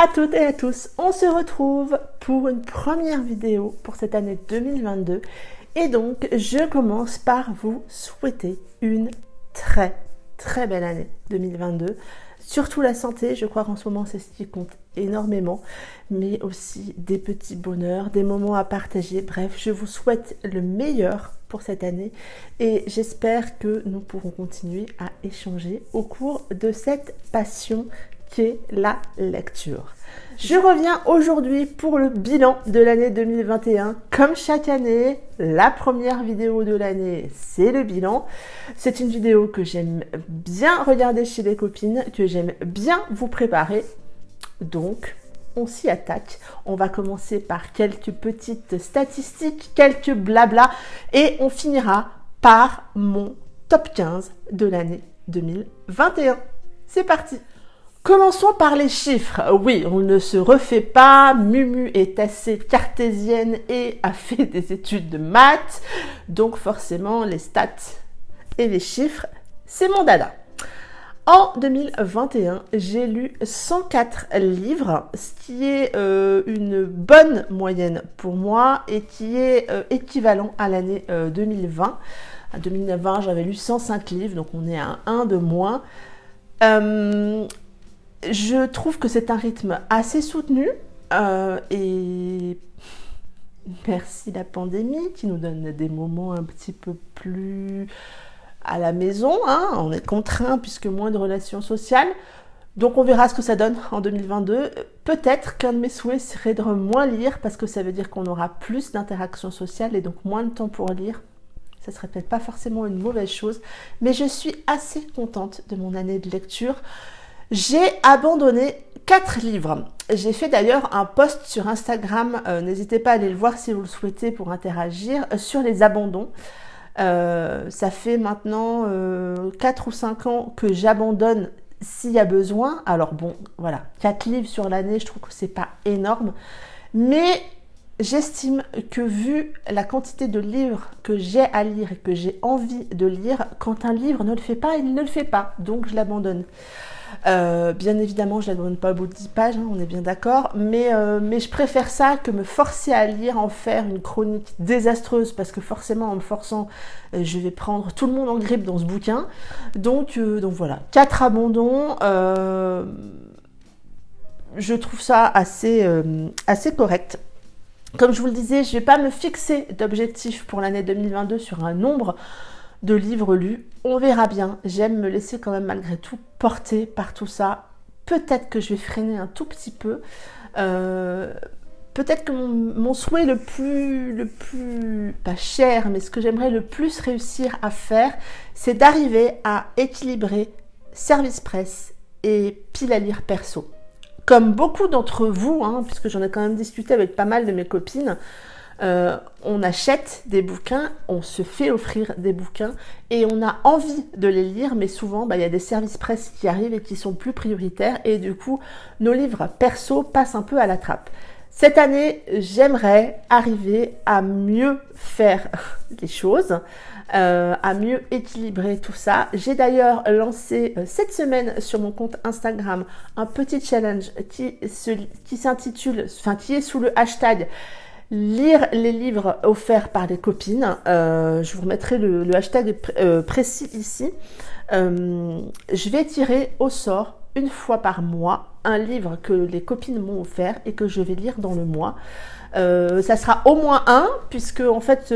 à toutes et à tous, on se retrouve pour une première vidéo pour cette année 2022 et donc je commence par vous souhaiter une très belle année 2022. Surtout la santé, je crois qu'en ce moment c'est ce qui compte énormément, mais aussi des petits bonheurs, des moments à partager. Bref, je vous souhaite le meilleur pour cette année et j'espère que nous pourrons continuer à échanger au cours de cette passion qu'est la lecture. Je reviens aujourd'hui pour le bilan de l'année 2021. Comme chaque année, la première vidéo de l'année, c'est le bilan. C'est une vidéo que j'aime bien regarder chez les copines, que j'aime bien vous préparer. Donc, on s'y attaque. On va commencer par quelques petites statistiques, quelques blabla, et on finira par mon top 15 de l'année 2021. C'est parti! Commençons par les chiffres. Oui, on ne se refait pas. Mumu est assez cartésienne et a fait des études de maths. Donc forcément, les stats et les chiffres, c'est mon dada. En 2021, j'ai lu 104 livres, ce qui est une bonne moyenne pour moi et qui est équivalent à l'année 2020. En 2020, j'avais lu 105 livres, donc on est à un de moins. Je trouve que c'est un rythme assez soutenu et merci la pandémie qui nous donne des moments un petit peu plus à la maison. On est contraint puisque moins de relations sociales. Donc on verra ce que ça donne en 2022. Peut-être qu'un de mes souhaits serait de moins lire parce que ça veut dire qu'on aura plus d'interactions sociales et donc moins de temps pour lire. Ça serait peut-être pas forcément une mauvaise chose, mais je suis assez contente de mon année de lecture. J'ai abandonné 4 livres. J'ai fait d'ailleurs un post sur Instagram, n'hésitez pas à aller le voir si vous le souhaitez pour interagir, sur les abandons. Ça fait maintenant 4 ou 5 ans que j'abandonne s'il y a besoin. Alors bon, voilà, 4 livres sur l'année, je trouve que c'est pas énorme. Mais j'estime que vu la quantité de livres que j'ai à lire et que j'ai envie de lire, quand un livre ne le fait pas, il ne le fait pas. Donc je l'abandonne. Bien évidemment, je ne la donne pas au bout de 10 pages, on est bien d'accord, mais je préfère ça que me forcer à lire, en faire une chronique désastreuse, parce que forcément, en me forçant, je vais prendre tout le monde en grippe dans ce bouquin. Donc voilà, 4 abandons, je trouve ça assez correct. Comme je vous le disais, je ne vais pas me fixer d'objectif pour l'année 2022 sur un nombre de livres lus. On verra bien. J'aime me laisser quand même malgré tout porter par tout ça. Peut-être que je vais freiner un tout petit peu. Peut-être que mon souhait le plus pas cher, mais ce que j'aimerais le plus réussir à faire, c'est d'arriver à équilibrer service presse et pile à lire perso. Comme beaucoup d'entre vous, puisque j'en ai quand même discuté avec pas mal de mes copines, on achète des bouquins, on se fait offrir des bouquins et on a envie de les lire, mais souvent il y a des services presse qui arrivent et qui sont plus prioritaires et du coup nos livres perso passent un peu à la trappe. Cette année, j'aimerais arriver à mieux faire les choses, à mieux équilibrer tout ça. J'ai d'ailleurs lancé cette semaine sur mon compte Instagram un petit challenge qui s'intitule, qui est sous le hashtag lire les livres offerts par les copines. Je vous remettrai le hashtag précis ici. Je vais tirer au sort une fois par mois un livre que les copines m'ont offert et que je vais lire dans le mois. Ça sera au moins un, puisque en fait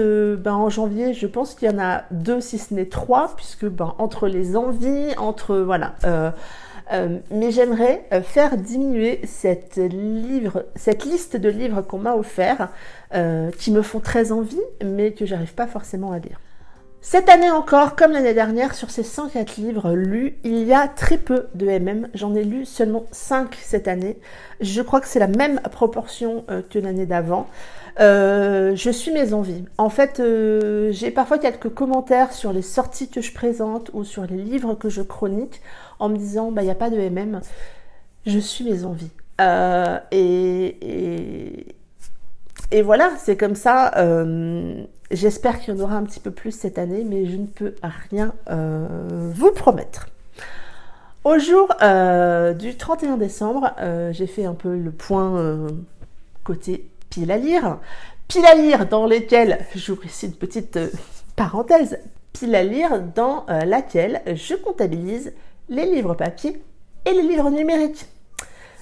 en janvier je pense qu'il y en a 2 si ce n'est 3, puisque entre les envies, entre voilà. Mais j'aimerais faire diminuer cette liste de livres qu'on m'a offert, qui me font très envie, mais que j'arrive pas forcément à lire. Cette année encore, comme l'année dernière, sur ces 104 livres lus, il y a très peu de MM. J'en ai lu seulement 5 cette année. Je crois que c'est la même proportion que l'année d'avant. Je suis mes envies. En fait, j'ai parfois quelques commentaires sur les sorties que je présente ou sur les livres que je chronique en me disant il n'y a pas de MM. Je suis mes envies. Et voilà, c'est comme ça. J'espère qu'il y en aura un petit peu plus cette année, mais je ne peux rien vous promettre. Au jour du 31 décembre, j'ai fait un peu le point côté piles à lire. Piles à lire dans lesquelles, j'ouvre ici une petite parenthèse, piles à lire dans laquelle je comptabilise les livres papier et les livres numériques.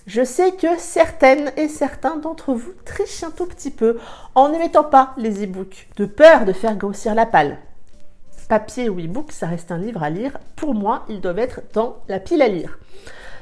Je sais que certaines et certains d'entre vous trichent un tout petit peu en ne mettant pas les e-books, de peur de faire grossir la palle. Papier ou e-book, ça reste un livre à lire. Pour moi, ils doivent être dans la pile à lire.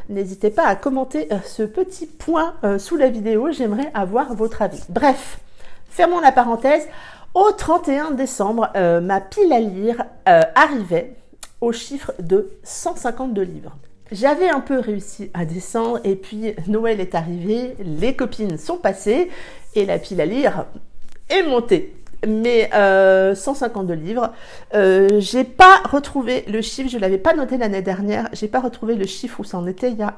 N'hésitez pas à commenter ce petit point sous la vidéo, j'aimerais avoir votre avis. Bref, fermons la parenthèse. Au 31 décembre, ma pile à lire arrivait au chiffre de 152 livres. J'avais un peu réussi à descendre et puis Noël est arrivé, les copines sont passées et la pile à lire est montée. Mais 152 livres, j'ai pas retrouvé le chiffre, je l'avais pas noté l'année dernière, j'ai pas retrouvé le chiffre où ça en était il y a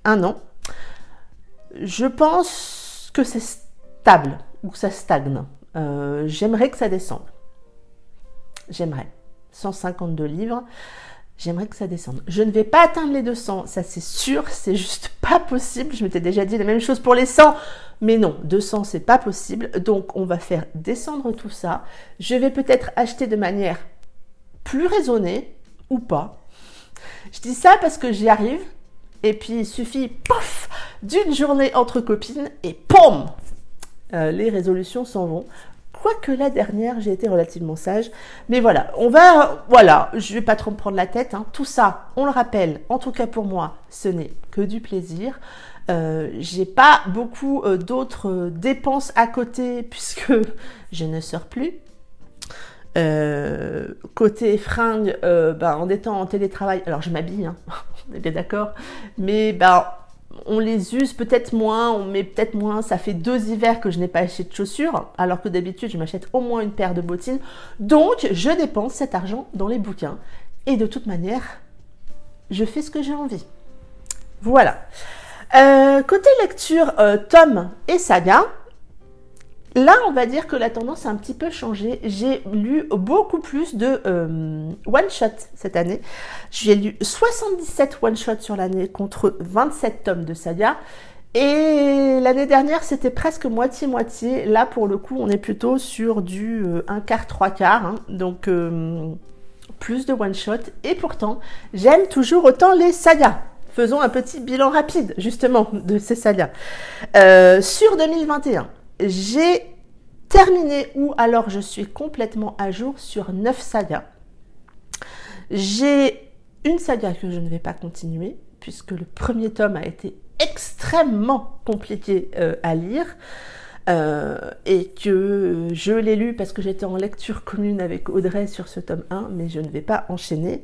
un an. Je pense que c'est stable ou que ça stagne. J'aimerais que ça descende. J'aimerais. 152 livres. J'aimerais que ça descende. Je ne vais pas atteindre les 200, ça c'est sûr, c'est juste pas possible. Je m'étais déjà dit la même chose pour les 100, mais non, 200 c'est pas possible. Donc on va faire descendre tout ça. Je vais peut-être acheter de manière plus raisonnée ou pas. Je dis ça parce que j'y arrive et puis il suffit, pof, d'une journée entre copines et POM, les résolutions s'en vont. Quoique la dernière, j'ai été relativement sage. Mais voilà, je vais pas trop me prendre la tête. Hein. Tout ça, on le rappelle, en tout cas pour moi, ce n'est que du plaisir. J'ai pas beaucoup d'autres dépenses à côté puisque je ne sors plus. Côté fringues, en étant en télétravail, alors je m'habille, hein, on est bien d'accord, mais on les use peut-être moins, on met peut-être moins. Ça fait 2 hivers que je n'ai pas acheté de chaussures, alors que d'habitude, je m'achète au moins une paire de bottines. Donc, je dépense cet argent dans les bouquins. Et de toute manière, je fais ce que j'ai envie. Voilà. Côté lecture, tome et saga, là, on va dire que la tendance a un petit peu changé. J'ai lu beaucoup plus de one-shot cette année. J'ai lu 77 one-shots sur l'année contre 27 tomes de saga. Et l'année dernière, c'était presque moitié-moitié. Là, pour le coup, on est plutôt sur du 1/4, 3/4. Hein. Donc, plus de one-shot. Et pourtant, j'aime toujours autant les sagas. Faisons un petit bilan rapide, justement, de ces sagas. Sur 2021, j'ai terminé ou alors je suis complètement à jour sur 9 sagas. J'ai une saga que je ne vais pas continuer puisque le premier tome a été extrêmement compliqué à lire et que je l'ai lu parce que j'étais en lecture commune avec Audrey sur ce tome 1, mais je ne vais pas enchaîner.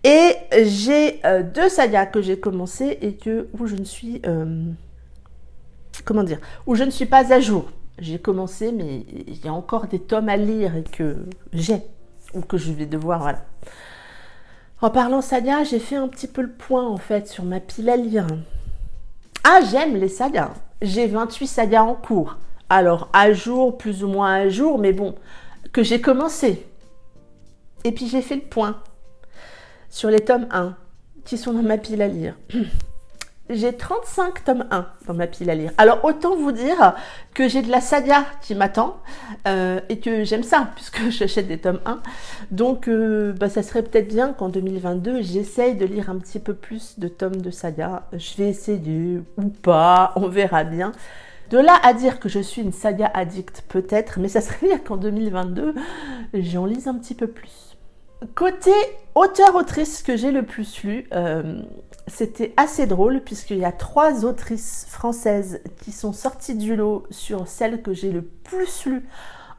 Et j'ai 2 sagas que j'ai commencé et où je ne suis... où je ne suis pas à jour. J'ai commencé, mais il y a encore des tomes à lire et que j'ai, ou que je vais devoir, voilà. En parlant saga, j'ai fait un petit peu le point, en fait, sur ma pile à lire. Ah, j'aime les sagas. J'ai 28 sagas en cours. Alors, à jour, plus ou moins à jour, mais bon, que j'ai commencé. Et puis, j'ai fait le point sur les tomes 1, qui sont dans ma pile à lire. J'ai 35 tomes 1 dans ma pile à lire. Alors, autant vous dire que j'ai de la saga qui m'attend et que j'aime ça, puisque j'achète des tomes 1. Donc, ça serait peut-être bien qu'en 2022, j'essaye de lire un petit peu plus de tomes de saga. Je vais essayer ou pas, on verra bien. De là à dire que je suis une saga addict, peut-être, mais ça serait bien qu'en 2022, j'en lise un petit peu plus. Côté auteur-autrice que j'ai le plus lu, c'était assez drôle puisqu'il y a 3 autrices françaises qui sont sorties du lot sur celles que j'ai le plus lues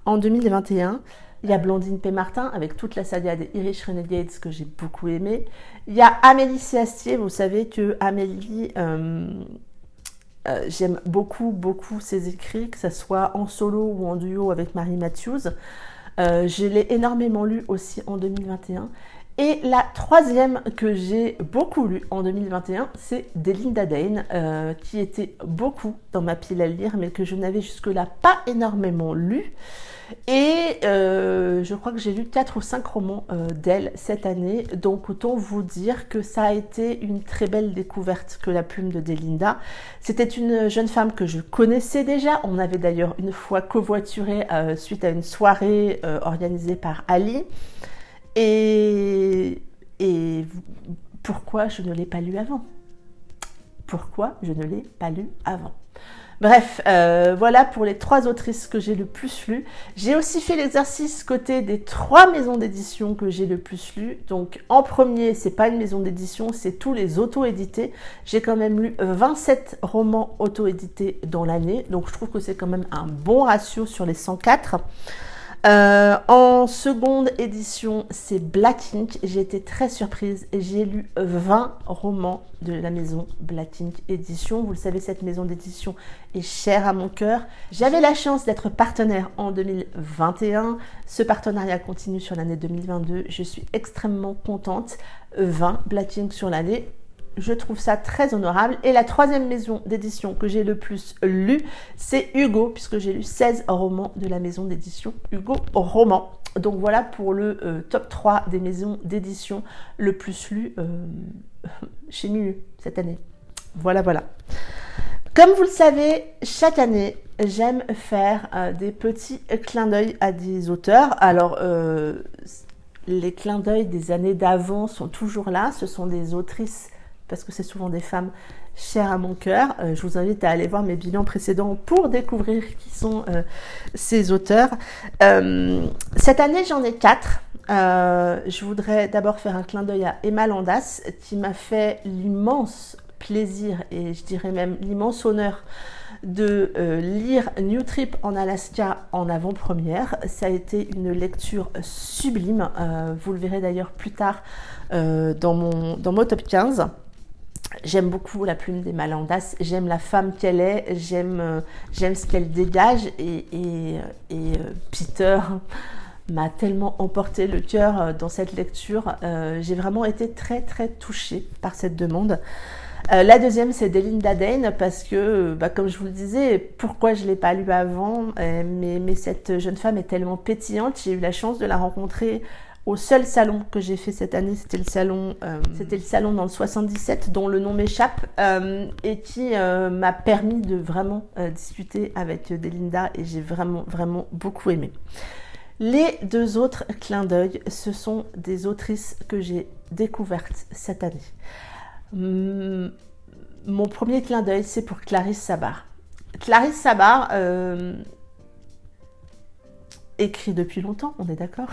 en 2021. Il y a Blandine P. Martin avec toute la saga des Irish Renegades que j'ai beaucoup aimé. Il y a Amélie C. Astier, vous savez que Amélie, j'aime beaucoup ses écrits, que ce soit en solo ou en duo avec Marie Matthews. Je l'ai énormément lu aussi en 2021. Et la troisième que j'ai beaucoup lue en 2021, c'est Delinda Dane, qui était beaucoup dans ma pile à lire, mais que je n'avais jusque-là pas énormément lu. Et je crois que j'ai lu 4 ou 5 romans d'elle cette année, donc autant vous dire que ça a été une très belle découverte que la plume de Delinda. C'était une jeune femme que je connaissais déjà, on avait d'ailleurs une fois covoituré suite à une soirée organisée par Ali. Et pourquoi je ne l'ai pas lu avant? Pourquoi je ne l'ai pas lu avant? Bref, voilà pour les 3 autrices que j'ai le plus lues. J'ai aussi fait l'exercice côté des 3 maisons d'édition que j'ai le plus lues. Donc en premier, c'est pas une maison d'édition, c'est tous les auto-édités. J'ai quand même lu 27 romans auto-édités dans l'année. Donc je trouve que c'est quand même un bon ratio sur les 104. En seconde édition, c'est Black Ink. J'ai été très surprise. J'ai lu 20 romans de la maison Black Ink Édition. Vous le savez, cette maison d'édition est chère à mon cœur. J'avais la chance d'être partenaire en 2021. Ce partenariat continue sur l'année 2022. Je suis extrêmement contente. 20 Black Ink sur l'année. Je trouve ça très honorable. Et la troisième maison d'édition que j'ai le plus lu, c'est Hugo, puisque j'ai lu 16 romans de la maison d'édition Hugo Roman. Donc voilà pour le top 3 des maisons d'édition le plus lu chez Miu cette année. Voilà, voilà. Comme vous le savez, chaque année, j'aime faire des petits clins d'œil à des auteurs. Alors, les clins d'œil des années d'avant sont toujours là. Ce sont des autrices, parce que c'est souvent des femmes chères à mon cœur. Je vous invite à aller voir mes bilans précédents pour découvrir qui sont ces auteurs. Cette année, j'en ai 4. Je voudrais d'abord faire un clin d'œil à Emma Landas, qui m'a fait l'immense plaisir, et je dirais même l'immense honneur, de lire New Trip en Alaska en avant-première. Ça a été une lecture sublime. Vous le verrez d'ailleurs plus tard dans mon top 15. J'aime beaucoup la plume d'Emma Landas, j'aime la femme qu'elle est, j'aime ce qu'elle dégage, et Peter m'a tellement emporté le cœur dans cette lecture. J'ai vraiment été très très touchée par cette demande. La deuxième, c'est Delinda Dane, parce que, comme je vous le disais, pourquoi je ne l'ai pas lu avant, mais cette jeune femme est tellement pétillante. J'ai eu la chance de la rencontrer au seul salon que j'ai fait cette année. C'était le salon dans le 77, dont le nom m'échappe, et qui m'a permis de vraiment discuter avec Delinda, et j'ai vraiment vraiment beaucoup aimé. Les 2 autres clins d'œil, ce sont des autrices que j'ai découvertes cette année. Mon premier clin d'œil, c'est pour Clarisse Sabart. Clarisse Sabart écrit depuis longtemps, on est d'accord,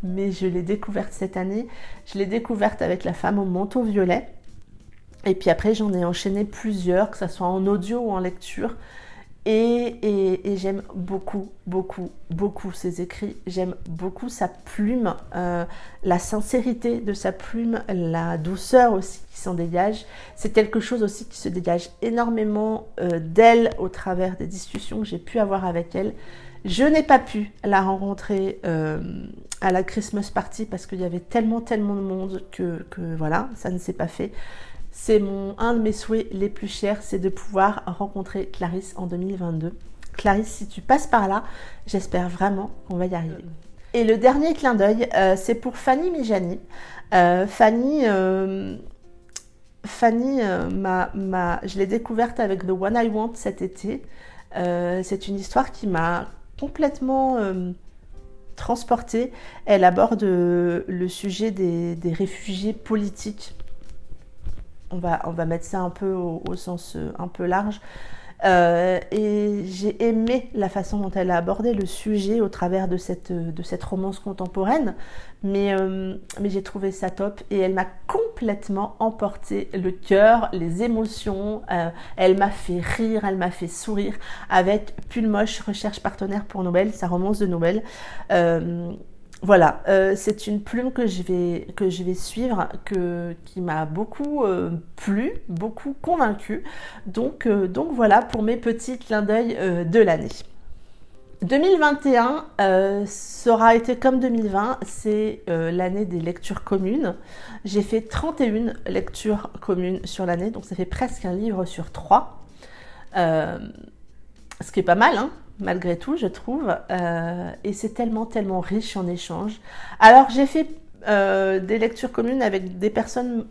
mais je l'ai découverte cette année. Je l'ai découverte avec La femme au manteau violet, et puis après j'en ai enchaîné plusieurs, que ce soit en audio ou en lecture. Et j'aime beaucoup, beaucoup, beaucoup ses écrits. J'aime beaucoup sa plume, la sincérité de sa plume, la douceur aussi qui s'en dégage. C'est quelque chose aussi qui se dégage énormément d'elle au travers des discussions que j'ai pu avoir avec elle. Je n'ai pas pu la rencontrer à la Christmas Party parce qu'il y avait tellement de monde que voilà, ça ne s'est pas fait. C'est un de mes souhaits les plus chers, c'est de pouvoir rencontrer Clarisse en 2022. Clarisse, si tu passes par là, j'espère vraiment qu'on va y arriver. Et le dernier clin d'œil, c'est pour Fanny Mijani. Fanny, je l'ai découverte avec The One I Want cet été. C'est une histoire qui m'a complètement transportée. Elle aborde le sujet des réfugiés politiques. On va mettre ça un peu au sens un peu large. Et j'ai aimé la façon dont elle a abordé le sujet au travers de cette romance contemporaine, mais j'ai trouvé ça top, et elle m'a complètement emporté le cœur, les émotions. Elle m'a fait rire, elle m'a fait sourire avec Pull Moche, recherche partenaire pour Noël, sa romance de Noël. Voilà, c'est une plume que je vais suivre, qui m'a beaucoup plu, beaucoup convaincue. Donc voilà pour mes petits clins d'œil de l'année. 2021 ça aura été comme 2020, c'est l'année des lectures communes. J'ai fait 31 lectures communes sur l'année, donc ça fait presque un livre sur 3. Ce qui est pas mal, hein, malgré tout, je trouve. Et c'est tellement riche en échanges. Alors, j'ai fait des lectures communes avec des personnes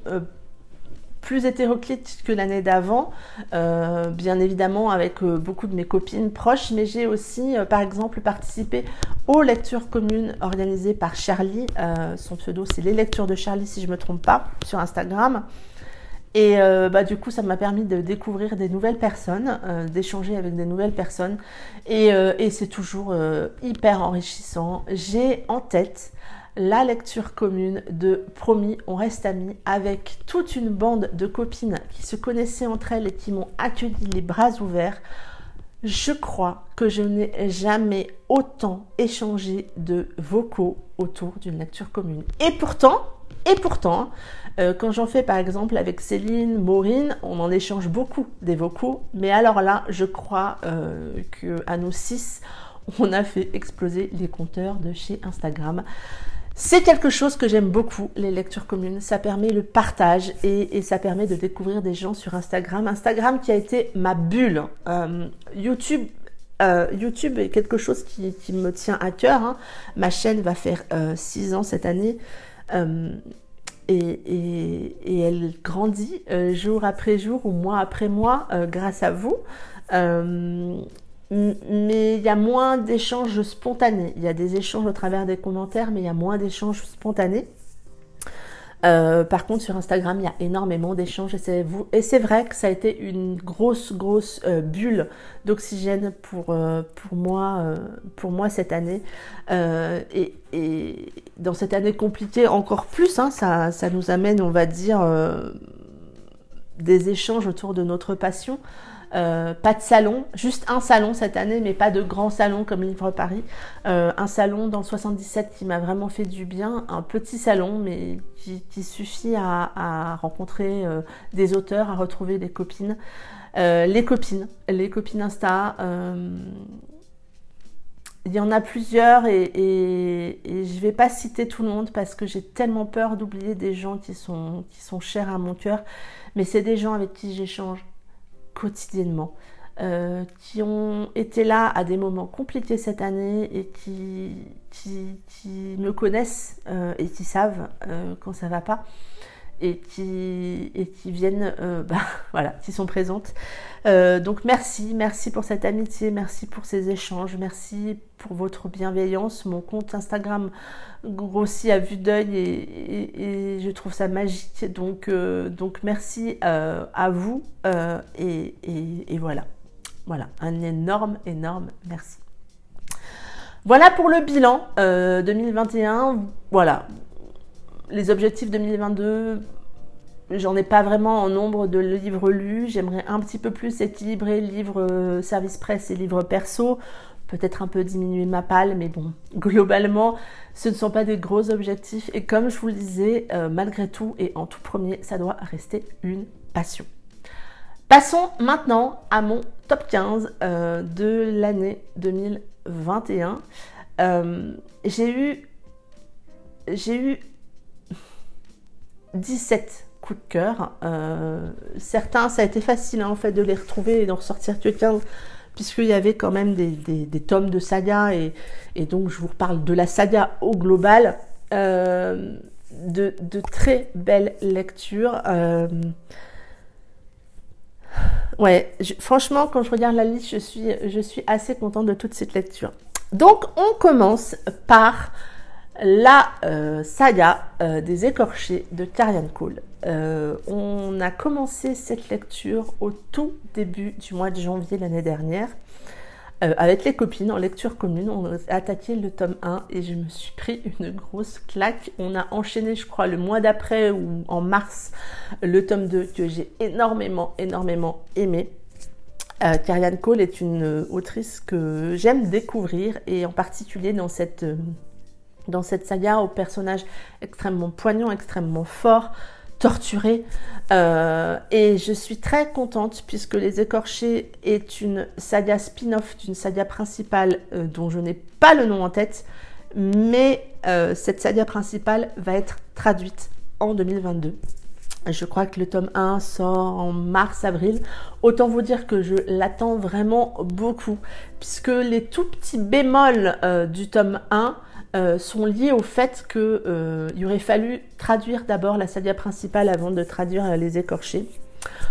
plus hétéroclites que l'année d'avant, bien évidemment avec beaucoup de mes copines proches, mais j'ai aussi par exemple participé aux lectures communes organisées par Charlie, son pseudo c'est les lectures de Charlie si je me trompe pas, sur Instagram. Et du coup ça m'a permis de découvrir des nouvelles personnes, d'échanger avec des nouvelles personnes, et c'est toujours hyper enrichissant. J'ai en tête la lecture commune de Promis, on reste amis, avec toute une bande de copines qui se connaissaient entre elles et qui m'ont accueilli les bras ouverts. Je crois que je n'ai jamais autant échangé de vocaux autour d'une lecture commune. Et pourtant, quand j'en fais par exemple avec Céline, Maureen, on en échange beaucoup des vocaux, mais alors là, je crois qu'à nous 6, on a fait exploser les compteurs de chez Instagram. C'est quelque chose que j'aime beaucoup, les lectures communes. Ça permet le partage et ça permet de découvrir des gens sur Instagram. Instagram qui a été ma bulle. YouTube est quelque chose qui me tient à cœur, hein. Ma chaîne va faire 6 ans cette année. Et elle grandit jour après jour ou mois après mois grâce à vous. Mais il y a moins d'échanges spontanés. Il y a des échanges au travers des commentaires, mais il y a moins d'échanges spontanés. Par contre, sur Instagram, il y a énormément d'échanges et c'est vrai que ça a été une grosse bulle d'oxygène pour moi cette année. Et dans cette année compliquée, encore plus, hein, ça nous amène, on va dire, des échanges autour de notre passion. Pas de salon, juste un salon cette année, mais pas de grand salon comme Livre Paris. Un salon dans le 77 qui m'a vraiment fait du bien, un petit salon, mais qui suffit à rencontrer des auteurs, à retrouver des copines. Les copines Insta, il y en a plusieurs et je vais pas citer tout le monde parce que j'ai tellement peur d'oublier des gens qui sont chers à mon cœur, mais c'est des gens avec qui j'échange quotidiennement, qui ont été là à des moments compliqués cette année et qui me connaissent et qui savent quand ça va pas et qui viennent, voilà, qui sont présentes. Donc merci pour cette amitié, merci pour ces échanges, merci pour votre bienveillance. Mon compte Instagram grossit à vue d'œil et je trouve ça magique. Donc merci à vous et voilà, un énorme merci. Voilà pour le bilan 2021. Voilà. Les objectifs 2022, j'en ai pas vraiment en nombre de livres lus. J'aimerais un petit peu plus équilibrer livres service presse et livres perso. Peut-être un peu diminuer ma palle, mais bon, globalement, ce ne sont pas des gros objectifs. Et comme je vous le disais, malgré tout, et en tout premier, ça doit rester une passion. Passons maintenant à mon top 15 de l'année 2021. J'ai eu 17 coups de cœur. Certains, ça a été facile en fait de les retrouver et d'en ressortir que 15, puisqu'il y avait quand même des tomes de saga et donc je vous reparle de la saga au global. De très belles lectures. Franchement, quand je regarde la liste, je suis assez contente de toute cette lecture. Donc, on commence par la saga des écorchés de Karianne Cole. On a commencé cette lecture au tout début du mois de janvier l'année dernière avec les copines en lecture commune. On a attaqué le tome 1 et je me suis pris une grosse claque. On a enchaîné, je crois, le mois d'après ou en mars, le tome 2 que j'ai énormément aimé. Karianne Cole est une autrice que j'aime découvrir et en particulier dans cette saga aux personnages extrêmement poignants, extrêmement forts, torturée. Et je suis très contente puisque Les Écorchés est une saga spin-off d'une saga principale dont je n'ai pas le nom en tête, mais cette saga principale va être traduite en 2022. Je crois que le tome 1 sort en mars-avril. Autant vous dire que je l'attends vraiment beaucoup, puisque les tout petits bémols du tome 1 sont liés au fait qu'il aurait fallu traduire d'abord la saga principale avant de traduire Les Écorchés.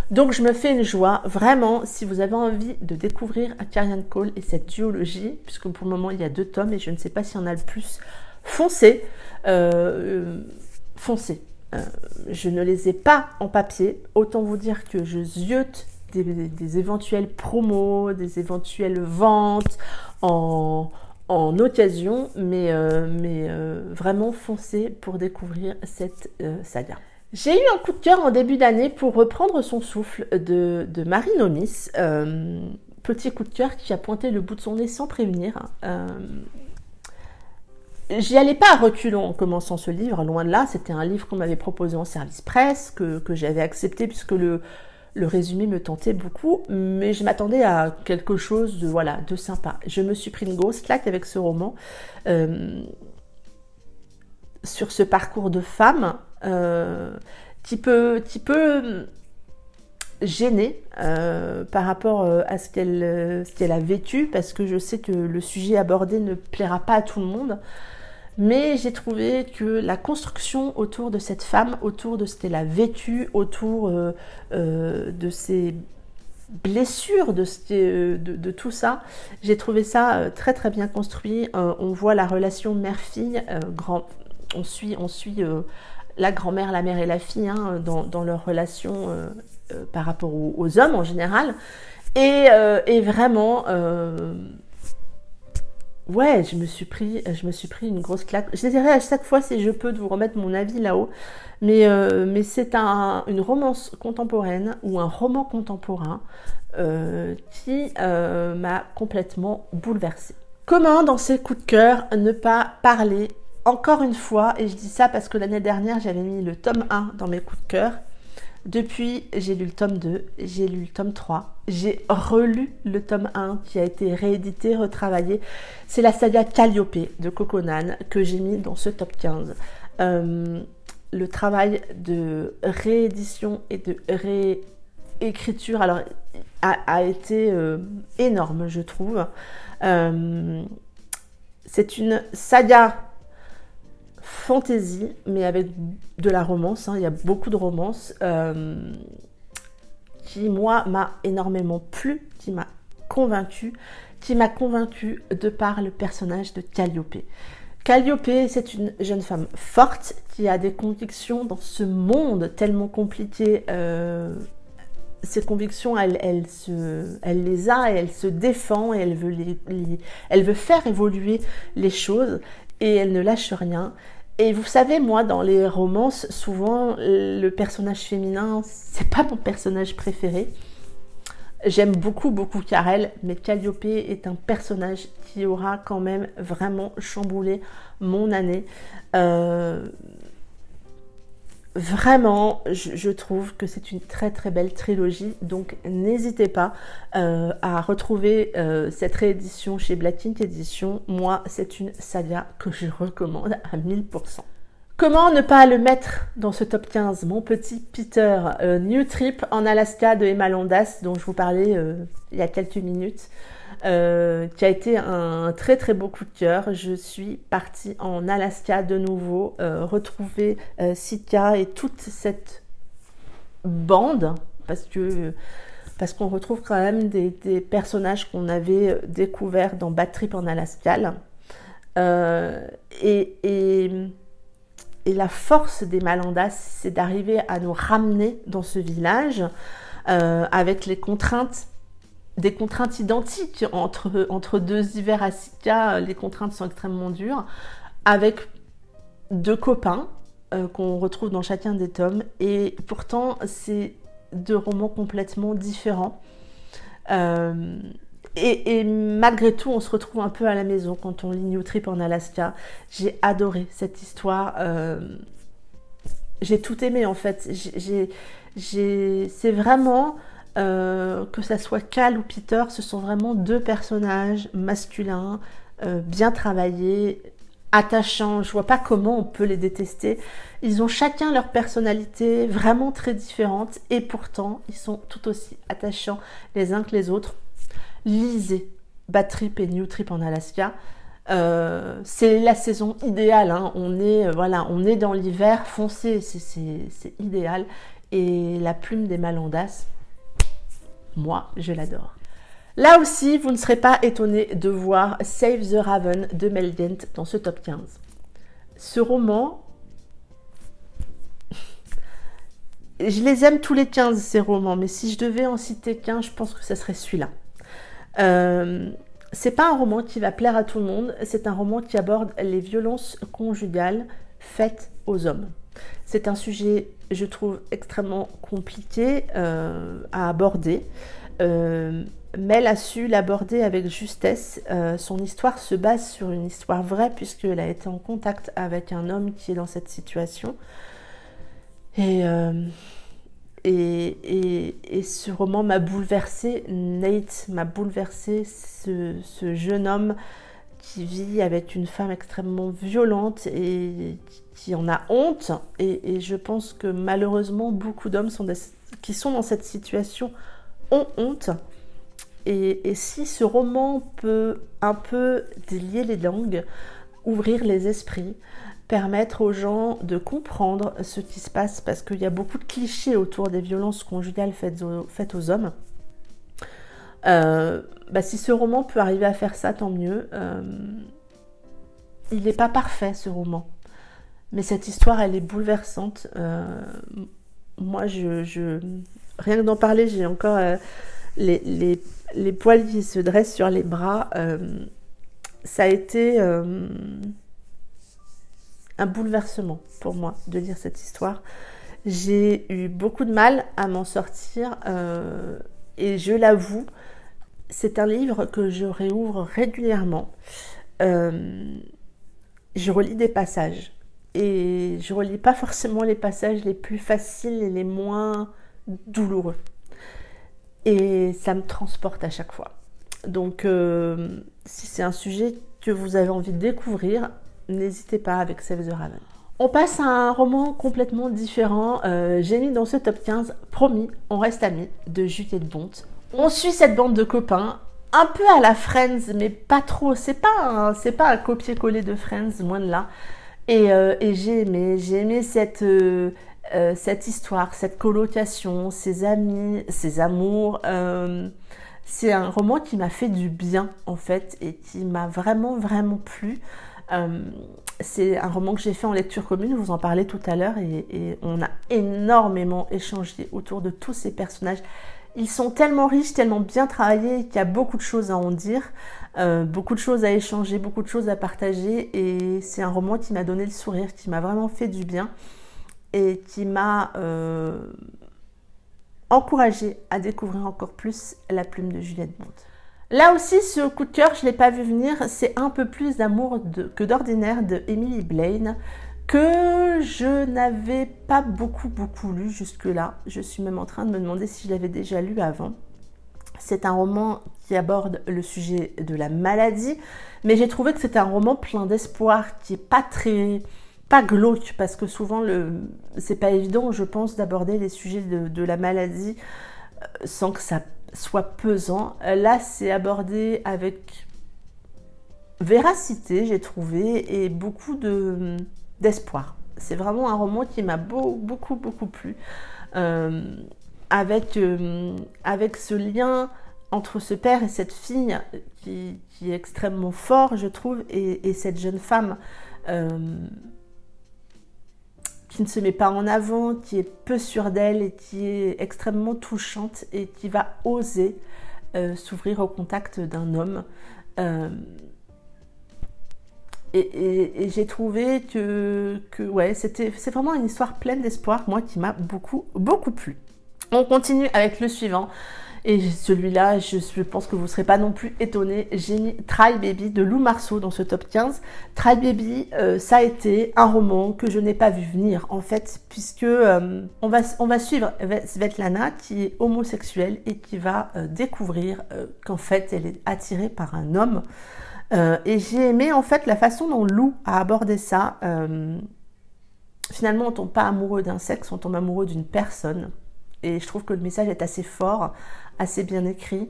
Donc je me fais une joie, vraiment, si vous avez envie de découvrir Carrion Call et cette duologie, puisque pour le moment il y a 2 tomes et je ne sais pas s'il y en a le plus, foncez, foncez. Je ne les ai pas en papier, autant vous dire que je ziote des éventuelles promos, des éventuelles ventes en occasion, mais vraiment foncez pour découvrir cette saga. J'ai eu un coup de cœur en début d'année pour reprendre son souffle de Marie Nomis, petit coup de cœur qui a pointé le bout de son nez sans prévenir. J'y allais pas à reculons en commençant ce livre, loin de là, c'était un livre qu'on m'avait proposé en service presse, que j'avais accepté puisque le résumé me tentait beaucoup, mais je m'attendais à quelque chose de sympa. Je me suis pris une grosse claque avec ce roman sur ce parcours de femme qui peut gêner par rapport à ce qu'elle a vécu, parce que je sais que le sujet abordé ne plaira pas à tout le monde. Mais j'ai trouvé que la construction autour de cette femme, autour de ce qu'elle a vécu, autour de ses blessures, de tout ça, j'ai trouvé ça très très bien construit. On voit la relation mère-fille, on suit la grand-mère, la mère et la fille dans leur relation par rapport aux hommes en général. Et vraiment... ouais, je me suis pris une grosse claque. J'essaierai à chaque fois, si je peux, de vous remettre mon avis là-haut. Mais c'est une romance contemporaine ou un roman contemporain qui m'a complètement bouleversée. Comment, dans ces coups de cœur, ne pas parler, encore une fois, et je dis ça parce que l'année dernière, j'avais mis le tome 1 dans mes coups de cœur. Depuis, j'ai lu le tome 2, j'ai lu le tome 3, j'ai relu le tome 1 qui a été réédité, retravaillé. C'est la saga Calliope de Coconan que j'ai mis dans ce top 15. Le travail de réédition et de réécriture a été énorme, je trouve. C'est une saga fantasy, mais avec de la romance, il y a beaucoup de romance qui, moi, m'a énormément plu, qui m'a convaincue de par le personnage de Calliope. Calliope, c'est une jeune femme forte qui a des convictions dans ce monde tellement compliqué. Ces convictions, elle les a et elle se défend et elle veut faire évoluer les choses et elle ne lâche rien. Et vous savez, moi, dans les romances, souvent, le personnage féminin, c'est pas mon personnage préféré. J'aime beaucoup, beaucoup Karel, mais Calliope est un personnage qui aura quand même vraiment chamboulé mon année. Vraiment, je trouve que c'est une très très belle trilogie, donc n'hésitez pas à retrouver cette réédition chez Black Ink Edition. Moi, c'est une saga que je recommande à 1000%. Comment ne pas le mettre dans ce top 15, mon petit Peter, New Trip en Alaska de Emma Landas, dont je vous parlais il y a quelques minutes, qui a été un très très beau coup de cœur. Je suis partie en Alaska de nouveau, retrouver Sitka et toute cette bande, parce qu'on retrouve quand même des personnages qu'on avait découverts dans Bad Trip en Alaska. Et la force des Malandas, c'est d'arriver à nous ramener dans ce village avec des contraintes identiques entre 2 hivers à Sitka. Les contraintes sont extrêmement dures, avec 2 copains qu'on retrouve dans chacun des tomes, et pourtant c'est 2 romans complètement différents. Et malgré tout, on se retrouve un peu à la maison quand on lit New Trip en Alaska. J'ai adoré cette histoire. j'ai tout aimé en fait. C'est vraiment, que ça soit Cal ou Peter, ce sont vraiment deux personnages masculins, bien travaillés, attachants. Je vois pas comment on peut les détester. Ils ont chacun leur personnalité vraiment très différente et pourtant ils sont tout aussi attachants les uns que les autres. Lisez Bad Trip et New Trip en Alaska. C'est la saison idéale, hein. On est dans l'hiver, foncé, c'est idéal. Et la plume des Malandas, moi je l'adore. Là aussi, vous ne serez pas étonné de voir Save the Raven de Mel Dent dans ce top 15. Ce roman, je les aime tous les 15 ces romans, mais si je devais en citer qu'un, je pense que ça serait celui-là. C'est pas un roman qui va plaire à tout le monde, c'est un roman qui aborde les violences conjugales faites aux hommes. C'est un sujet, je trouve, extrêmement compliqué à aborder. Mel a su l'aborder avec justesse. Son histoire se base sur une histoire vraie puisqu'elle a été en contact avec un homme qui est dans cette situation. Et ce roman m'a bouleversée. Nate m'a bouleversée, ce jeune homme qui vit avec une femme extrêmement violente et qui en a honte. Et je pense que malheureusement, beaucoup d'hommes qui sont dans cette situation ont honte. Et si ce roman peut un peu délier les langues, ouvrir les esprits, permettre aux gens de comprendre ce qui se passe, parce qu'il y a beaucoup de clichés autour des violences conjugales faites aux hommes, si ce roman peut arriver à faire ça, tant mieux. Il n'est pas parfait, ce roman. Mais cette histoire, elle est bouleversante. Moi, rien que d'en parler, j'ai encore les poils qui se dressent sur les bras. Ça a été un bouleversement pour moi de lire cette histoire. J'ai eu beaucoup de mal à m'en sortir et je l'avoue, c'est un livre que je réouvre régulièrement. Je relis des passages et je relis pas forcément les passages les plus faciles et les moins douloureux. Et ça me transporte à chaque fois. Donc, si c'est un sujet que vous avez envie de découvrir, n'hésitez pas avec Save the Raven. On passe à un roman complètement différent. J'ai mis dans ce top 15, Promis, on reste amis, de Juliette Bonte. On suit cette bande de copains, un peu à la Friends, mais pas trop. C'est pas un copier-coller de Friends, loin de là. Et j'ai aimé cette histoire, cette colocation, ses amis, ses amours. C'est un roman qui m'a fait du bien en fait et qui m'a vraiment vraiment plu. C'est un roman que j'ai fait en lecture commune, je vous en parlais tout à l'heure et on a énormément échangé autour de tous ces personnages. Ils sont tellement riches, tellement bien travaillés qu'il y a beaucoup de choses à en dire, beaucoup de choses à échanger, beaucoup de choses à partager et c'est un roman qui m'a donné le sourire, qui m'a vraiment fait du bien et qui m'a encouragée à découvrir encore plus La plume de Juliette Bonte. Là aussi, ce coup de cœur, je ne l'ai pas vu venir, c'est Un peu plus d'amour que d'ordinaire de Emily Blaine, que je n'avais pas beaucoup lu jusque-là. Je suis même en train de me demander si je l'avais déjà lu avant. C'est un roman qui aborde le sujet de la maladie, mais j'ai trouvé que c'était un roman plein d'espoir, qui n'est pas glauque, parce que souvent, c'est pas évident, je pense, d'aborder les sujets de la maladie sans que ça soit pesant. Là, c'est abordé avec véracité, j'ai trouvé, et beaucoup d'espoir. C'est vraiment un roman qui m'a beaucoup plu, avec ce lien entre ce père et cette fille qui est extrêmement fort, je trouve, et cette jeune femme qui ne se met pas en avant, qui est peu sûre d'elle et qui est extrêmement touchante et qui va oser s'ouvrir au contact d'un homme. Et j'ai trouvé que ouais, c'est vraiment une histoire pleine d'espoir, moi, qui m'a beaucoup plu. On continue avec le suivant. Et celui-là, je pense que vous ne serez pas non plus étonnés. J'ai mis Try Baby de Lou Marceau dans ce top 15. Try Baby, ça a été un roman que je n'ai pas vu venir, en fait, puisque on va suivre Svetlana, qui est homosexuelle et qui va découvrir qu'en fait, elle est attirée par un homme. Et j'ai aimé, en fait, la façon dont Lou a abordé ça. Finalement, on ne tombe pas amoureux d'un sexe, on tombe amoureux d'une personne. Et je trouve que le message est assez fort, assez bien écrit.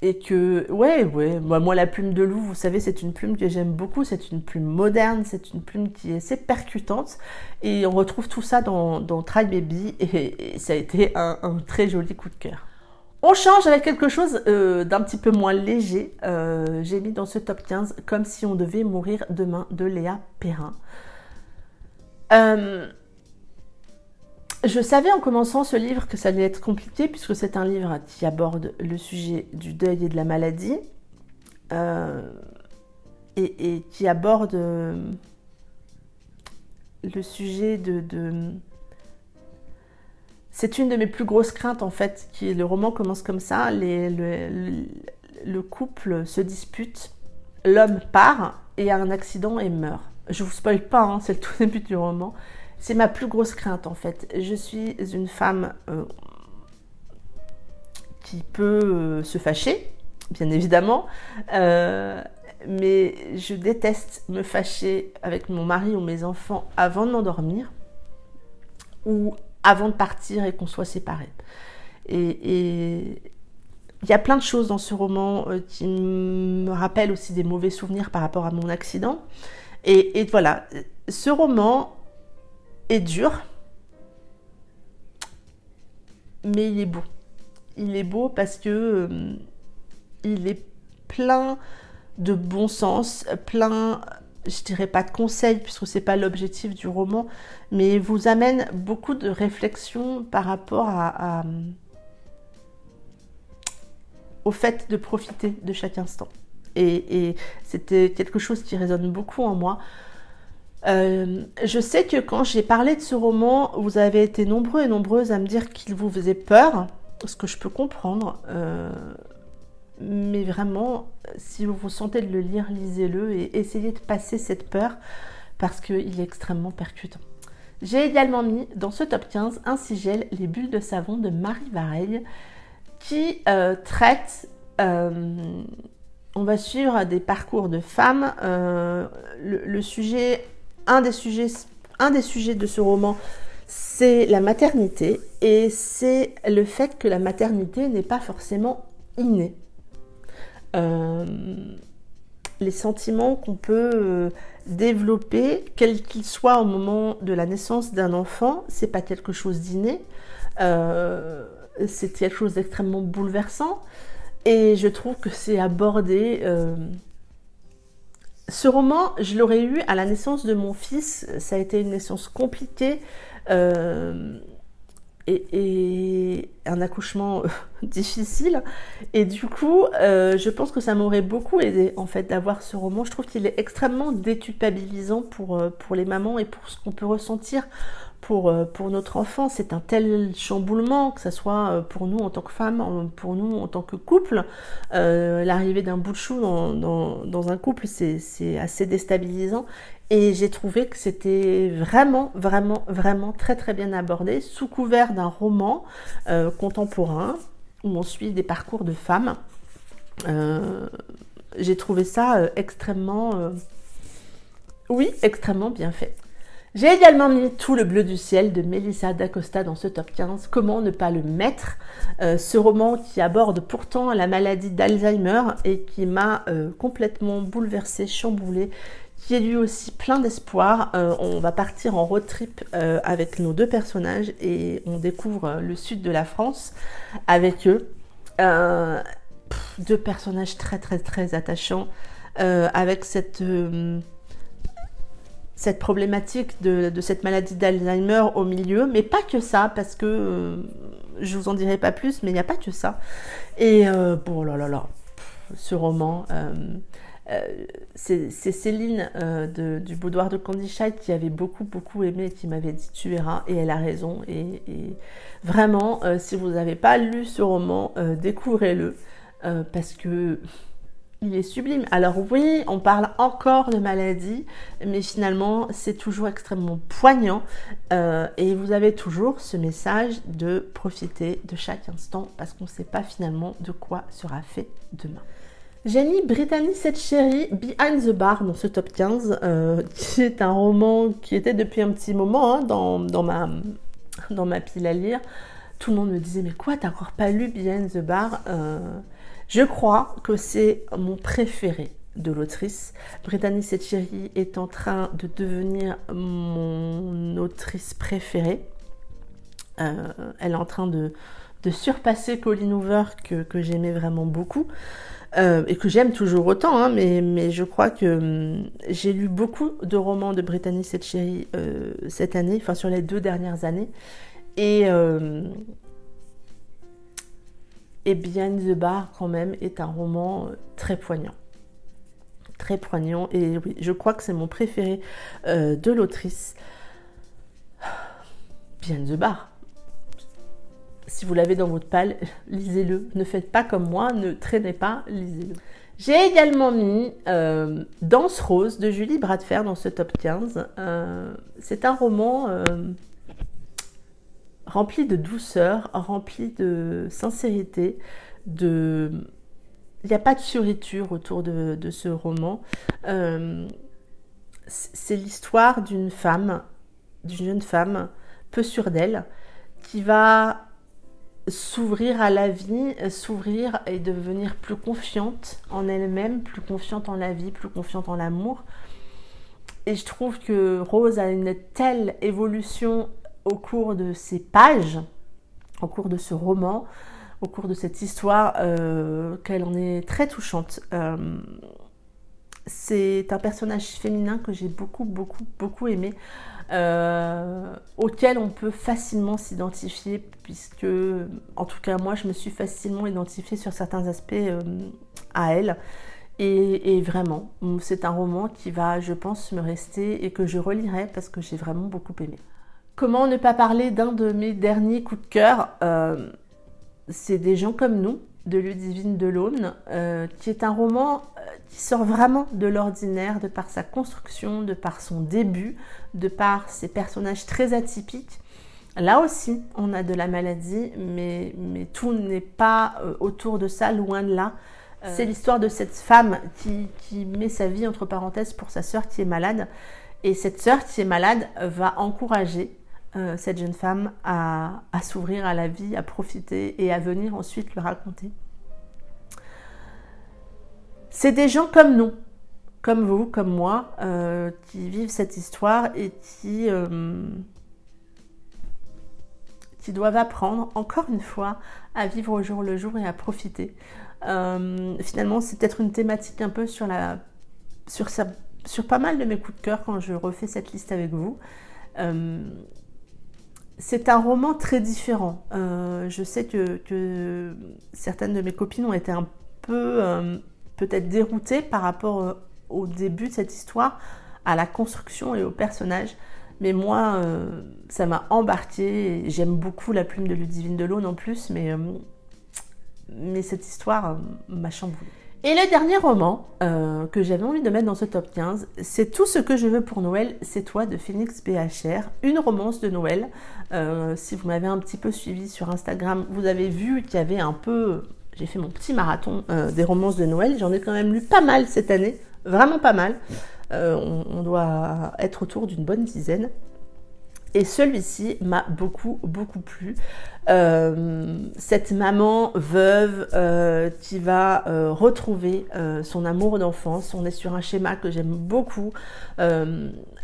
Et que, ouais, moi la plume de Lou, vous savez, c'est une plume que j'aime beaucoup. C'est une plume moderne, c'est une plume qui est assez percutante. Et on retrouve tout ça dans Try Baby. Et ça a été un très joli coup de cœur. On change avec quelque chose d'un petit peu moins léger. J'ai mis dans ce top 15 Comme si on devait mourir demain de Léa Perrin. Je savais en commençant ce livre que ça allait être compliqué puisque c'est un livre qui aborde le sujet du deuil et de la maladie et qui aborde le sujet de... C'est une de mes plus grosses craintes en fait. Le roman commence comme ça, le couple se dispute, l'homme part et a un accident et meurt. Je vous spoil pas, hein, c'est le tout début du roman. C'est ma plus grosse crainte en fait. Je suis une femme qui peut se fâcher, bien évidemment, mais je déteste me fâcher avec mon mari ou mes enfants avant de m'endormir ou avant de partir et qu'on soit séparés. Et il y a plein de choses dans ce roman qui me rappellent aussi des mauvais souvenirs par rapport à mon accident. Et voilà, ce roman est dur, mais il est beau. Il est beau parce que il est plein de bon sens, plein, je dirais pas de conseils puisque c'est pas l'objectif du roman, mais vous amène beaucoup de réflexions par rapport au fait de profiter de chaque instant. Et c'était quelque chose qui résonne beaucoup en moi. Je sais que quand j'ai parlé de ce roman, vous avez été nombreux et nombreuses à me dire qu'il vous faisait peur, ce que je peux comprendre. Mais vraiment, si vous vous sentez de le lire, lisez-le et essayez de passer cette peur parce qu'il est extrêmement percutant. J'ai également mis dans ce top 15 un sigel, Les bulles de savon de Marie Vareille, qui traite... on va suivre des parcours de femmes. Un des sujets de ce roman, c'est la maternité. Et c'est le fait que la maternité n'est pas forcément innée. Les sentiments qu'on peut développer, quels qu'ils soient au moment de la naissance d'un enfant, c'est pas quelque chose d'inné. C'est quelque chose d'extrêmement bouleversant. Et je trouve que c'est abordé... Ce roman, je l'aurais eu à la naissance de mon fils. Ça a été une naissance compliquée et un accouchement difficile. Et du coup, je pense que ça m'aurait beaucoup aidé en fait d'avoir ce roman. Je trouve qu'il est extrêmement déculpabilisant pour les mamans et pour ce qu'on peut ressentir pour notre enfant. C'est un tel chamboulement, que ce soit pour nous en tant que femmes, pour nous en tant que couple. L'arrivée d'un bout de chou dans un couple, c'est assez déstabilisant. Et j'ai trouvé que c'était vraiment, vraiment, vraiment très très bien abordé, sous couvert d'un roman contemporain, où on suit des parcours de femmes. J'ai trouvé ça extrêmement bien fait. J'ai également mis Tout le bleu du ciel de Melissa d'Acosta dans ce top 15. Comment ne pas le mettre? Ce roman qui aborde pourtant la maladie d'Alzheimer et qui m'a complètement bouleversée, chamboulée, qui est lui aussi plein d'espoir. On va partir en road trip avec nos deux personnages et on découvre le sud de la France avec eux. Deux personnages très très très attachants avec cette problématique de cette maladie d'Alzheimer au milieu, mais pas que ça, parce que je vous en dirai pas plus, mais il n'y a pas que ça. Et bon, là, ce roman, c'est Céline du boudoir de Candy Shy qui avait beaucoup aimé et qui m'avait dit tu verras, et elle a raison. Et vraiment, si vous n'avez pas lu ce roman, découvrez-le parce que il est sublime. Alors oui, on parle encore de maladie, mais finalement, c'est toujours extrêmement poignant. Et vous avez toujours ce message de profiter de chaque instant parce qu'on ne sait pas finalement de quoi sera fait demain. J'ai mis Brittany Setcheri, Behind the Bar dans ce top 15, qui est un roman qui était depuis un petit moment dans ma pile à lire. Tout le monde me disait, mais quoi, t'as encore pas lu Behind the Bar? Je crois que c'est mon préféré de l'autrice. Brittany Setcheri est en train de devenir mon autrice préférée. Elle est en train de surpasser Colleen Hoover que j'aimais vraiment beaucoup. Et que j'aime toujours autant, hein, mais je crois que j'ai lu beaucoup de romans de Brittany Setcheri cette année, enfin sur les 2 dernières années. Et Behind the Bar, quand même, est un roman très poignant. Très poignant. Et oui, je crois que c'est mon préféré de l'autrice. Behind the Bar. Si vous l'avez dans votre palle, lisez-le. Ne faites pas comme moi, ne traînez pas, lisez-le. J'ai également mis Danse Rose de Julie Bradfer dans ce top 15. C'est un roman rempli de douceur, rempli de sincérité, il n'y a pas de fioriture autour de ce roman. C'est l'histoire d'une jeune femme, peu sûre d'elle, qui va s'ouvrir à la vie, s'ouvrir et devenir plus confiante en elle-même, plus confiante en la vie, plus confiante en l'amour. Et je trouve que Rose a une telle évolution au cours de ces pages, au cours de ce roman, au cours de cette histoire, qu'elle en est très touchante. C'est un personnage féminin que j'ai beaucoup aimé, auquel on peut facilement s'identifier, puisque, en tout cas moi, je me suis facilement identifiée sur certains aspects à elle. Et vraiment, c'est un roman qui va, je pense, me rester et que je relirai parce que j'ai vraiment beaucoup aimé. Comment ne pas parler d'un de mes derniers coups de cœur, c'est Des gens comme nous, de Ludivine Delaune, qui est un roman qui sort vraiment de l'ordinaire, de par sa construction, de par son début, de par ses personnages très atypiques. Là aussi, on a de la maladie, mais tout n'est pas autour de ça, loin de là. C'est l'histoire de cette femme qui met sa vie entre parenthèses pour sa sœur qui est malade. Et cette sœur qui est malade va encourager cette jeune femme à s'ouvrir à la vie, à profiter et à venir ensuite le raconter. C'est des gens comme nous, comme vous, comme moi, qui vivent cette histoire et qui doivent apprendre, encore une fois, à vivre au jour le jour et à profiter. Finalement, c'est peut-être une thématique un peu sur pas mal de mes coups de cœur quand je refais cette liste avec vous. C'est un roman très différent. Je sais que certaines de mes copines ont été un peu peut-être déroutées par rapport au début de cette histoire, à la construction et au personnage. Mais moi, ça m'a embarquée. J'aime beaucoup la plume de Ludivine Delaune en plus, mais cette histoire m'a chamboulée. Et le dernier roman que j'avais envie de mettre dans ce top 15, c'est Tout ce que je veux pour Noël, c'est toi de Phoenix BHR, une romance de Noël. Si vous m'avez un petit peu suivi sur Instagram, vous avez vu qu'il y avait un peu... J'ai fait mon petit marathon des romances de Noël. J'en ai quand même lu pas mal cette année, vraiment pas mal. On doit être autour d'une bonne dizaine. Et celui-ci m'a beaucoup plu. Cette maman veuve qui va retrouver son amour d'enfance. On est sur un schéma que j'aime beaucoup.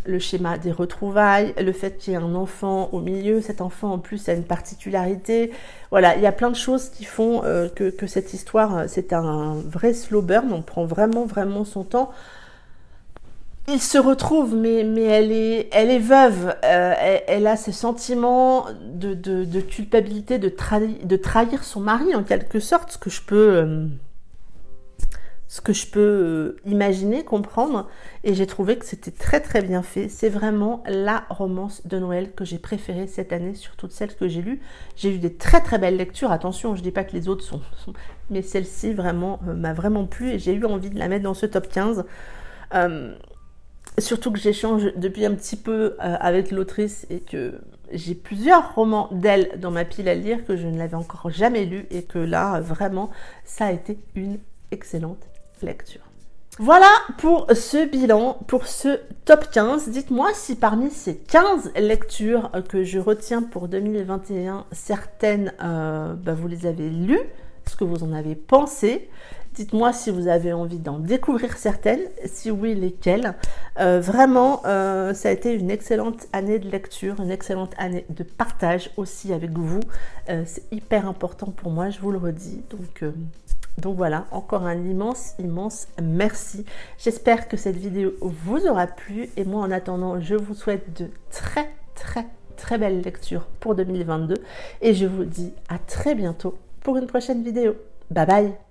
Le schéma des retrouvailles, le fait qu'il y ait un enfant au milieu. Cet enfant en plus a une particularité. Voilà, il y a plein de choses qui font que cette histoire, c'est un vrai slow burn. On prend vraiment son temps. Il se retrouve, mais elle est veuve. Elle a ce sentiment de culpabilité, de trahir son mari en quelque sorte, ce que je peux ce que je peux imaginer, comprendre, et j'ai trouvé que c'était très très bien fait. C'est vraiment la romance de Noël que j'ai préférée cette année sur toutes celles que j'ai lues. J'ai eu des très très belles lectures, attention, je dis pas que les autres sont mais celle-ci vraiment m'a vraiment plu et j'ai eu envie de la mettre dans ce top 15. Surtout que j'échange depuis un petit peu avec l'autrice et que j'ai plusieurs romans d'elle dans ma pile à lire que je ne l'avais encore jamais lu et que là, vraiment, ça a été une excellente lecture. Voilà pour ce bilan, pour ce top 15. Dites-moi si parmi ces 15 lectures que je retiens pour 2021, certaines, vous les avez lues, ce que vous en avez pensé. Dites-moi si vous avez envie d'en découvrir certaines, si oui, lesquelles. Vraiment, ça a été une excellente année de lecture, une excellente année de partage aussi avec vous. C'est hyper important pour moi, je vous le redis. Donc voilà, encore un immense merci. J'espère que cette vidéo vous aura plu. Et moi, en attendant, je vous souhaite de très belles lectures pour 2022. Et je vous dis à très bientôt pour une prochaine vidéo. Bye bye!